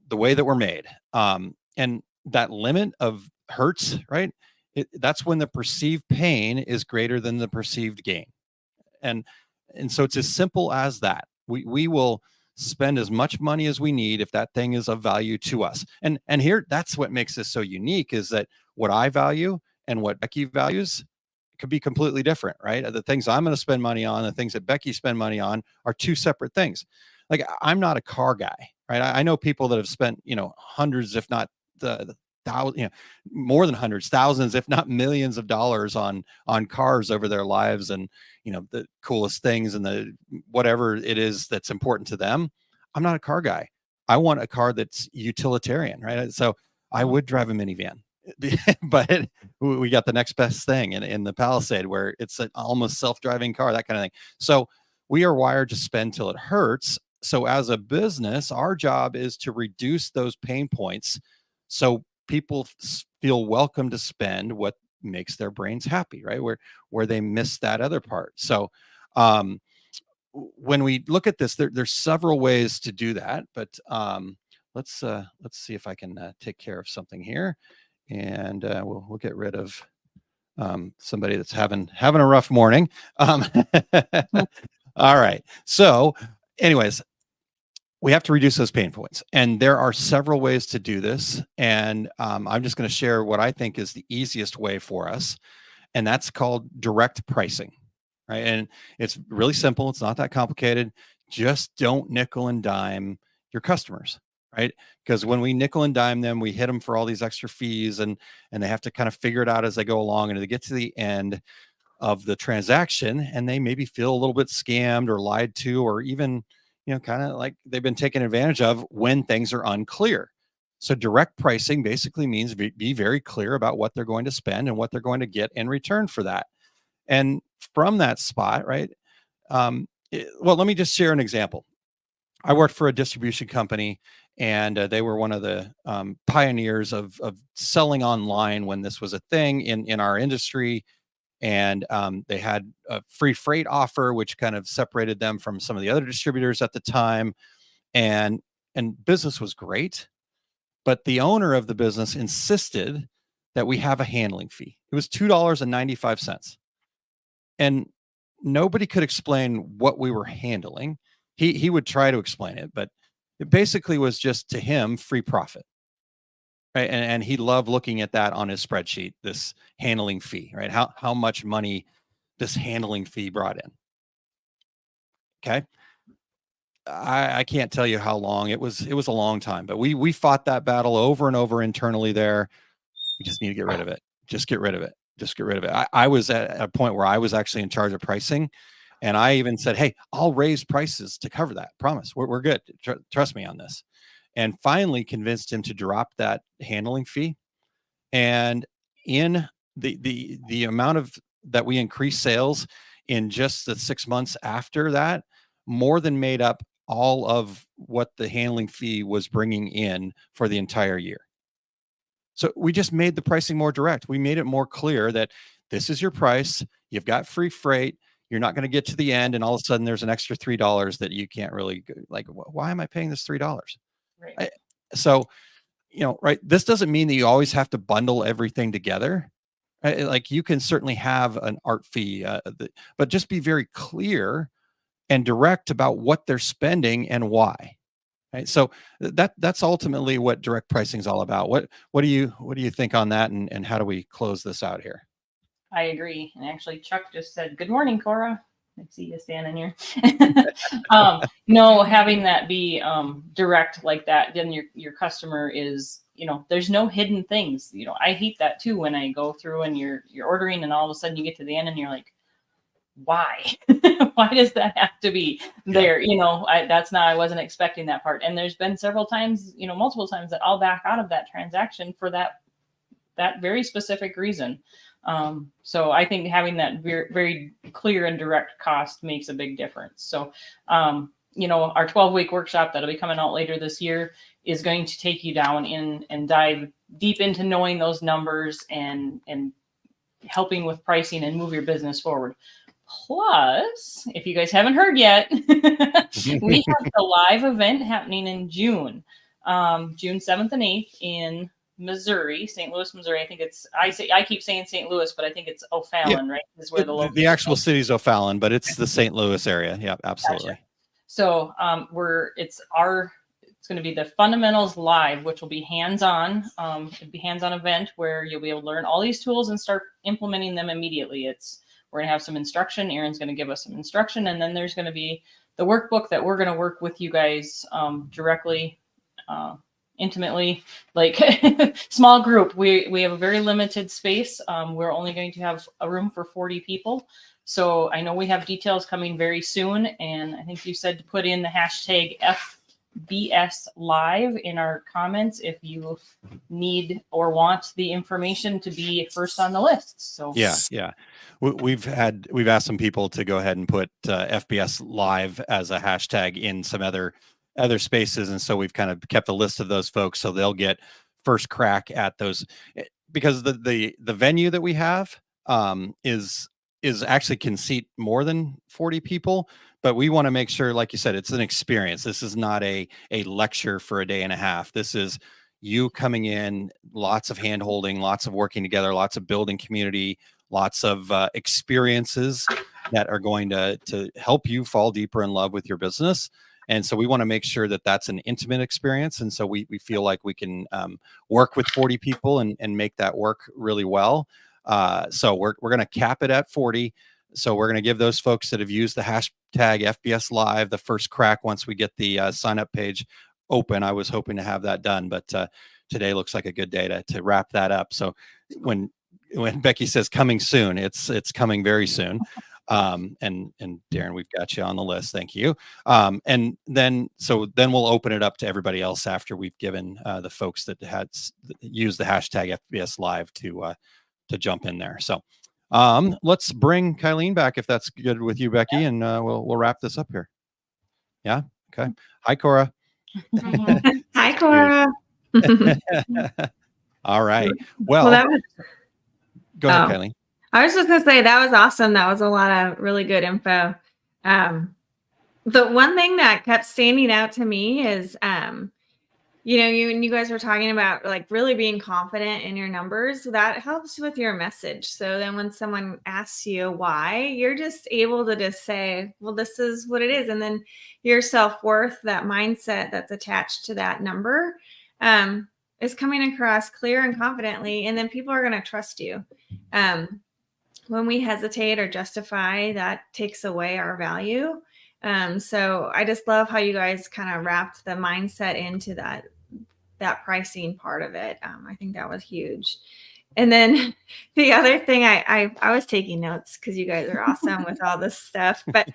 we're made. And that limit of hurts, right? That's when the perceived pain is greater than the perceived gain. And so it's as simple as that. We will spend as much money as we need if that thing is of value to us. And here, that's what makes this so unique, is that what I value and what Becky values could be completely different, right? The things I'm going to spend money on, the things that Becky spend money on are two separate things. Like, I'm not a car guy, right? I know people that have spent, hundreds, if not more than hundreds, thousands, if not millions of dollars on cars over their lives, and the coolest things and the whatever it is that's important to them. I'm not a car guy. I want a car that's utilitarian, right? So I would drive a minivan, but we got the next best thing in the Palisade, where it's an almost self-driving car, that kind of thing. So we are wired to spend till it hurts. So as a business, our job is to reduce those pain points so people feel welcome to spend what makes their brains happy, right? Where they miss that other part. So when we look at this, there's several ways to do that, but let's see if I can take care of something here, and we'll get rid of somebody that's having a rough morning. All right. So anyways, we have to reduce those pain points, and there are several ways to do this. And I'm just going to share what I think is the easiest way for us, and that's called direct pricing, right? And it's really simple. It's not that complicated. Just don't nickel and dime your customers, right? Because when we nickel and dime them, we hit them for all these extra fees, and they have to kind of figure it out as they go along, and they get to the end of the transaction, and they maybe feel a little bit scammed or lied to, or even kind of like they've been taken advantage of when things are unclear. So direct pricing basically means be very clear about what they're going to spend and what they're going to get in return for that. And from that spot, right? Well, let me just share an example. I worked for a distribution company, and they were one of the pioneers of selling online when this was a thing in our industry. And they had a free freight offer, which kind of separated them from some of the other distributors at the time. And business was great, but the owner of the business insisted that we have a handling fee. It was $2.95. And nobody could explain what we were handling. He would try to explain it, but it basically was just, to him, free profit. Right. And he loved looking at that on his spreadsheet, this handling fee, right? How much money this handling fee brought in. Okay. I can't tell you how long. It was a long time, but we fought that battle over and over internally there. We just need to get rid of it. Just get rid of it. Just get rid of it. I was at a point where I was actually in charge of pricing, and I even said, hey, I'll raise prices to cover that. Promise. We're good. Trust me on this. And finally convinced him to drop that handling fee. And in the amount of that we increased sales in just the 6 months after that, more than made up all of what the handling fee was bringing in for the entire year. So we just made the pricing more direct. We made it more clear that this is your price. You've got free freight. You're not going to get to the end, and all of a sudden there's an extra $3 that you can't really, like, why am I paying this $3? Right. So, right. This doesn't mean that you always have to bundle everything together. Right? Like, you can certainly have an art fee, but just be very clear and direct about what they're spending and why. Right. So that's ultimately what direct pricing is all about. What do you think on that, and how do we close this out here? I agree. And actually, Chuck just said, "Good morning, Cora." I see you standing here. No, having that be direct like that, then your customer is, there's no hidden things. I hate that too when I go through and you're ordering, and all of a sudden you get to the end and you're like, why? Why does that have to be there? I wasn't expecting that part. And there's been several times, multiple times, that I'll back out of that transaction for that very specific reason. So I think having that very, very clear and direct cost makes a big difference. So, our 12-week workshop that'll be coming out later this year is going to take you down in and dive deep into knowing those numbers and helping with pricing and move your business forward. Plus, if you guys haven't heard yet, we have the live event happening in June 7th and 8th in Missouri, St. Louis, Missouri. I think I keep saying St. Louis, but I think it's O'Fallon, right? Is where the actual city's O'Fallon, but it's the St. Louis area. Yeah, absolutely. Gotcha. So it's going to be the fundamentals live, which will be hands-on. It'll be hands-on event where you'll be able to learn all these tools and start implementing them immediately. We're going to have some instruction. Aaron's going to give us some instruction, and then there's going to be the workbook that we're going to work with you guys directly, intimately, like small group. We have a very limited space. We're only going to have a room for 40 people. So I know we have details coming very soon. And I think you said to put in the hashtag FBS Live in our comments if you need or want the information to be first on the list. So yeah. We've asked some people to go ahead and put FBS Live as a hashtag in some other spaces, and so we've kind of kept a list of those folks so they'll get first crack at those, because the venue that we have is actually can seat more than 40 people, but we want to make sure, like you said, it's an experience. This is not a lecture for a day and a half. This is you coming in, lots of hand holding, lots of working together, lots of building community, lots of experiences that are going to help you fall deeper in love with your business. And so we want to make sure that that's an intimate experience. And so we feel like we can work with 40 people and make that work really well. So we're going to cap it at 40. So we're going to give those folks that have used the hashtag FBS Live the first crack once we get the sign up page open. I was hoping to have that done, but today looks like a good day to wrap that up. So when Becky says coming soon, it's coming very soon. And Darren, we've got you on the list. Thank you. And then we'll open it up to everybody else after we've given the folks that had used the hashtag FBS Live to jump in there. So let's bring Kylene back if that's good with you, Becky, and we'll wrap this up here. Yeah. Okay. Hi, Cora. Hi, Cora. All right. Well go ahead, Kylene. I was just going to say that was awesome. That was a lot of really good info. The one thing that kept standing out to me is, you guys were talking about like really being confident in your numbers. That helps with your message. So then when someone asks you why, you're just able to just say, well, this is what it is. And then your self-worth, that mindset that's attached to that number, is coming across clear and confidently. And then people are going to trust you. When we hesitate or justify, that takes away our value. So I just love how you guys kind of wrapped the mindset into that pricing part of it. I think that was huge. And then the other thing, I was taking notes because you guys are awesome with all this stuff, but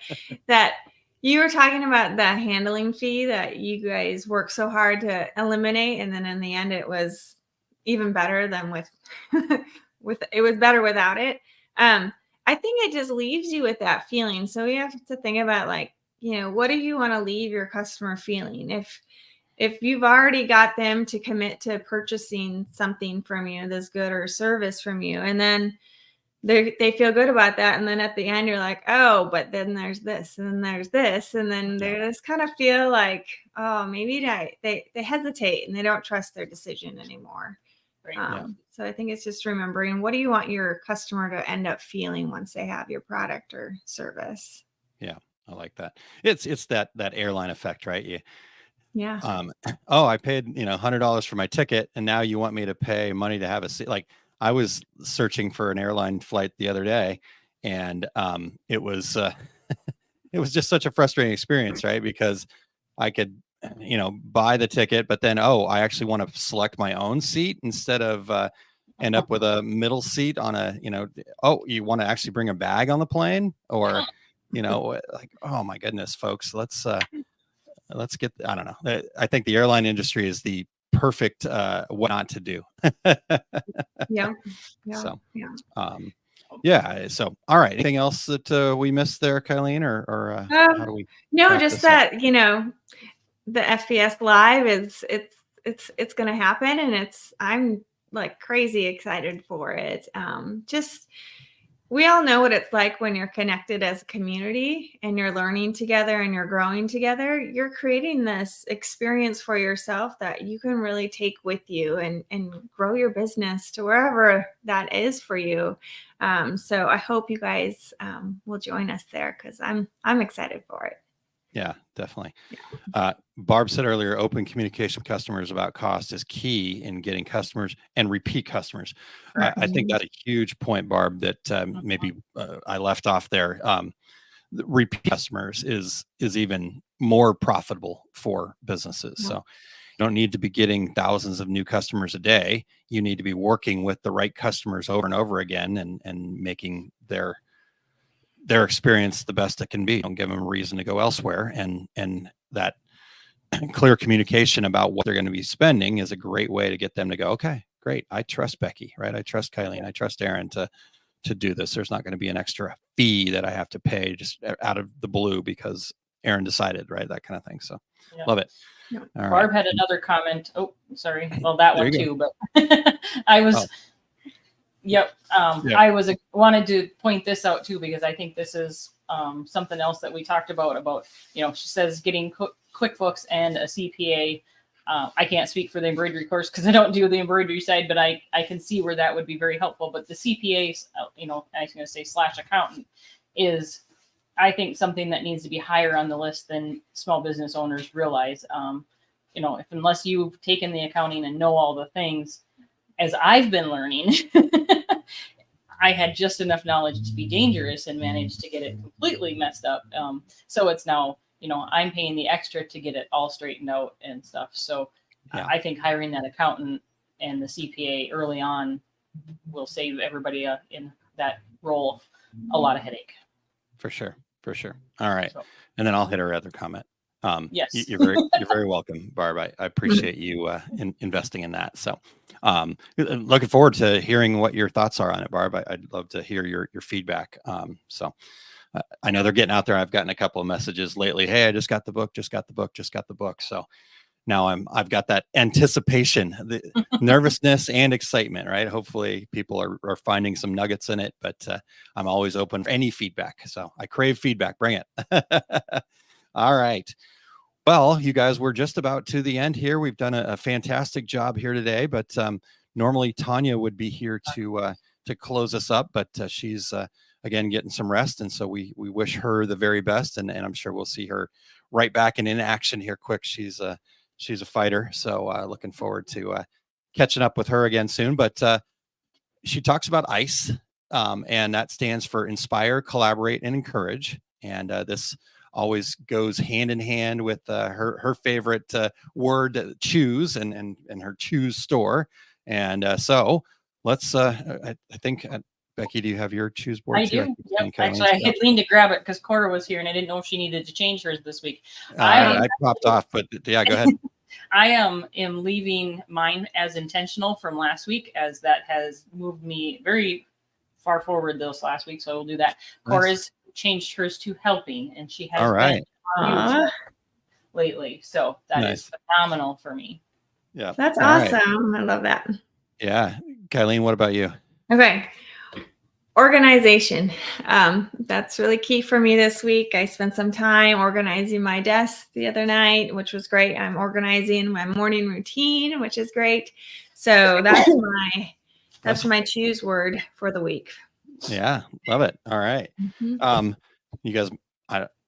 that you were talking about the handling fee that you guys worked so hard to eliminate. And then in the end, it was even better than it was better without it. I think it just leaves you with that feeling. So you have to think about what do you want to leave your customer feeling? If you've already got them to commit to purchasing something from you, this good or service from you, and then they feel good about that. And then at the end, you're like, oh, but then there's this, and then there's this. And then they just kind of feel like, oh, maybe they hesitate and they don't trust their decision anymore. Right. So I think it's just remembering, what do you want your customer to end up feeling once they have your product or service? Yeah, I like that. It's that airline effect, right? Yeah. Oh, I paid, $100 for my ticket, and now you want me to pay money to have a seat. Like, I was searching for an airline flight the other day, and it was it was just such a frustrating experience, right? Because I could, buy the ticket, but then, I actually want to select my own seat instead of end up with a middle seat on a, you want to actually bring a bag on the plane, or, like, oh my goodness, folks, let's get, I don't know. I think the airline industry is the perfect what not to do. Yeah. So, Yeah. yeah. So, all right. Anything else that we missed there, Kylene, or how do we? No, wrap just this up? that, the FBS Live it's going to happen, and I'm like crazy excited for it. Just, we all know what it's like when you're connected as a community and you're learning together and you're growing together. You're creating this experience for yourself that you can really take with you and grow your business to wherever that is for you. So I hope you guys will join us there, because I'm excited for it. Yeah, definitely. Barb said earlier, open communication with customers about cost is key in getting customers and repeat customers. I think that's a huge point, Barb, that maybe I left off there. Repeat customers is even more profitable for businesses. Yeah. So you don't need to be getting thousands of new customers a day. You need to be working with the right customers over and over again, and making their experience the best it can be. Don't give them a reason to go elsewhere. And that clear communication about what they're going to be spending is a great way to get them to go, okay, great. I trust Becky, right? I trust Kylene. I trust Aaron to do this. There's not going to be an extra fee that I have to pay just out of the blue because Aaron decided, right? That kind of thing. So love it. Yeah. All Barb right. had another comment. Oh, sorry. Well, that There one you too, but I was, Yep. I wanted to point this out too, because I think this is something else that we talked about, she says getting QuickBooks and a CPA. I can't speak for the embroidery course because I don't do the embroidery side, but I can see where that would be very helpful. But the CPA, I was going to say / accountant, is, I think, something that needs to be higher on the list than small business owners realize. Unless you've taken the accounting and know all the things, as I've been learning, I had just enough knowledge to be dangerous and managed to get it completely messed up. So it's now, I'm paying the extra to get it all straightened out and stuff. So Yeah. I think hiring that accountant and the CPA early on will save everybody in that role a lot of headache. For sure. All right. So, And then I'll hit her other comment. Yes. You're very welcome, Barb. I appreciate you investing in that. So looking forward to hearing what your thoughts are on it, Barb. I'd love to hear your feedback. I know they're getting out there. I've gotten a couple of messages lately. Hey, I just got the book. So now I've got that anticipation, the nervousness and excitement, right? Hopefully people are finding some nuggets in it, but I'm always open for any feedback. So I crave feedback. Bring it. All right. Well, you guys, we're just about to the end here. We've done a fantastic job here today, but normally Tanya would be here to close us up, but she's again getting some rest, and so we wish her the very best, and I'm sure we'll see her right back and in action here quick. She's a fighter, so looking forward to catching up with her again soon. But she talks about ICE, and that stands for Inspire, Collaborate, and Encourage, and this always goes hand in hand with her favorite word, choose, and her choose store. And so let's, I think, Becky, do you have your choose board? I do. Yep. Actually, I had leaned to grab it because Cora was here and I didn't know if she needed to change hers this week. I popped off, but yeah, go ahead. I am leaving mine as intentional from last week, as that has moved me very far forward those last week. So I will do that. Nice. Cora's changed hers to helping, and she has been lately. So that is phenomenal for me. Yeah. That's awesome. Right. I love that. Yeah. Kylene, what about you? Okay. Organization. That's really key for me this week. I spent some time organizing my desk the other night, which was great. I'm organizing my morning routine, which is great. So that's my choose word for the week. Yeah, love it. All right. Mm-hmm. You guys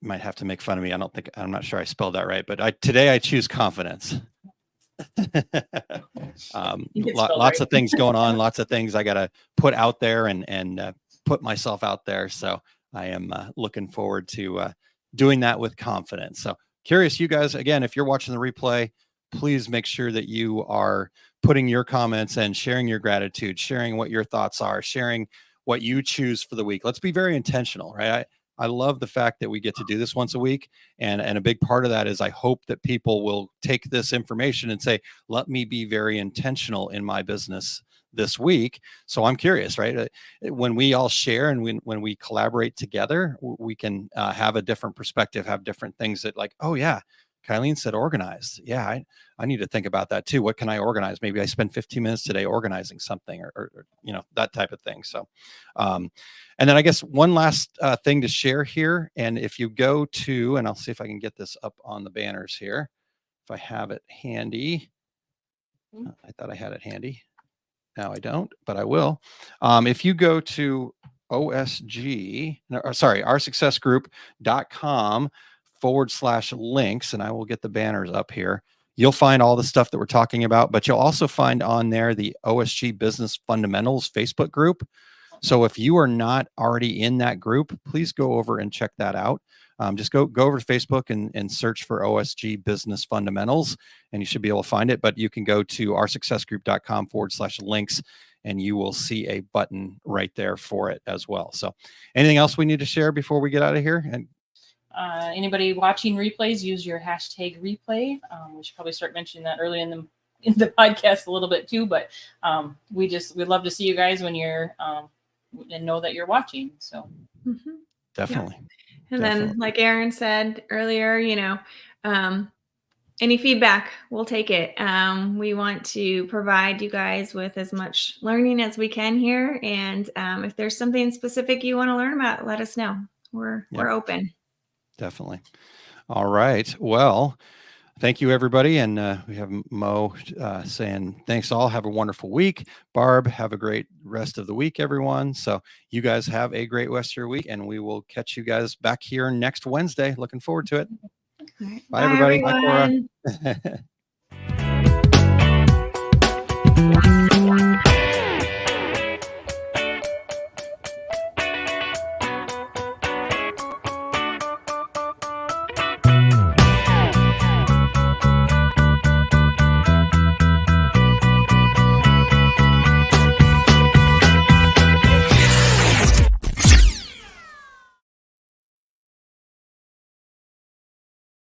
might have to make fun of me. I'm not sure I spelled that right, but today I choose confidence. Lots of things going on, lots of things I got to put out there and put myself out there. So I am looking forward to doing that with confidence. So curious, you guys, again, if you're watching the replay, please make sure that you are putting your comments and sharing your gratitude, sharing what your thoughts are, sharing what you choose for the week. Let's be very intentional, right? I love the fact that we get to do this once a week. And a big part of that is I hope that people will take this information and say, let me be very intentional in my business this week. So I'm curious, right? When we all share and when we collaborate together, we can have a different perspective, have different things that like, oh yeah, Kylene said organized. Yeah, I need to think about that too. What can I organize? Maybe I spend 15 minutes today organizing something or that type of thing. So, and then I guess one last thing to share here. And if you go to, and I'll see if I can get this up on the banners here, if I have it handy. I thought I had it handy. Now I don't, but I will. If you go to oursuccessgroup.com/links, and I will get the banners up here. You'll find all the stuff that we're talking about, but you'll also find on there the OSG Business Fundamentals Facebook group. So if you are not already in that group, please go over and check that out. Just go over to Facebook and search for OSG Business Fundamentals, and you should be able to find it. But you can go to oursuccessgroup.com/links, and you will see a button right there for it as well. So anything else we need to share before we get out of here? And anybody watching replays, use your hashtag replay. We should probably start mentioning that early in the podcast a little bit too, but we'd love to see you guys when you're and know that you're watching. So definitely. Yeah. And then like Aaron said earlier, any feedback, we'll take it. We want to provide you guys with as much learning as we can here. And if there's something specific you want to learn about, let us know. We're open. Definitely. All right. Well, thank you, everybody. And we have Mo saying, thanks all. Have a wonderful week. Barb, have a great rest of the week, everyone. So you guys have a great rest of your week, and we will catch you guys back here next Wednesday. Looking forward to it. Right. Bye, everybody. Everyone. Bye, Cora.